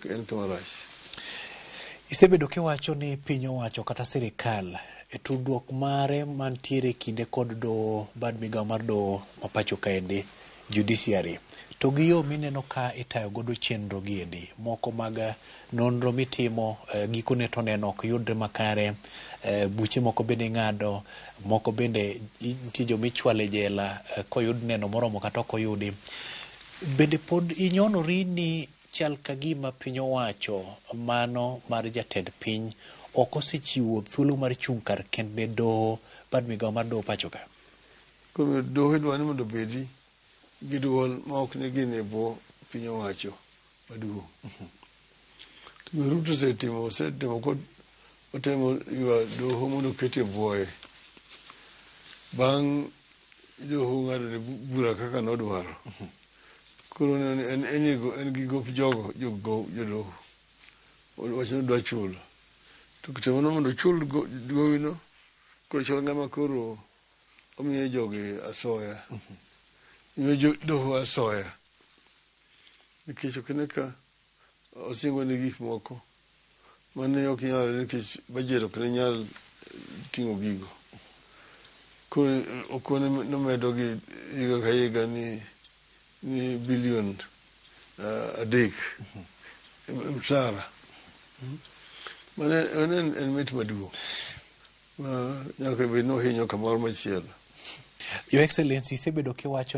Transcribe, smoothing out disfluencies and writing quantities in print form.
en kamarach. Isebedo kiwacho ni piny owacho kata sirikal e tudruok mare mantiere kinde kod doho bad migawo mar doho mapacho kaendi judiciary to gi yo mineno ka itayo godo chenro giendi moko mag nonro mitimo gikone to neno ok yudre makare, buche moko bende ng'ado, moko bende nitie joma ichwalo e jela koyud neno moromo kata ok oyudi. Bende pod inyonori ni chal ka gima piny owacho mano mar jatend piny ok osechiwo thuolo mar chung' kar kende doho bad migawo mar doho pacho ka? Koro doho idwa ni mondo obedi gi duol ma ok ni gin e bwo piny owacho maduong'. To Ruto osetimo kod otemo ywa doho mondo oket e bwoye. Bang' doho ng'ado ne bura kaka nodwaro. Koro en gi gop jodoho. Wacho ni odwa chulo. To kitemo mondo ochul gowino, koro chal ng'ama koro omiyo jogi asoya. Miyo doho asoya. Nikech ok ine ka osingo ni gik moko mane ok nyal nikech bajet ok ne nyal ting'o gigo. Koro okone nomedogi higa ka higa ni bilion 3 msara. Mane en mit maduong'. Nyaka bed nohinyo kamoro machielo. Your Excellency, isebedo kiwacho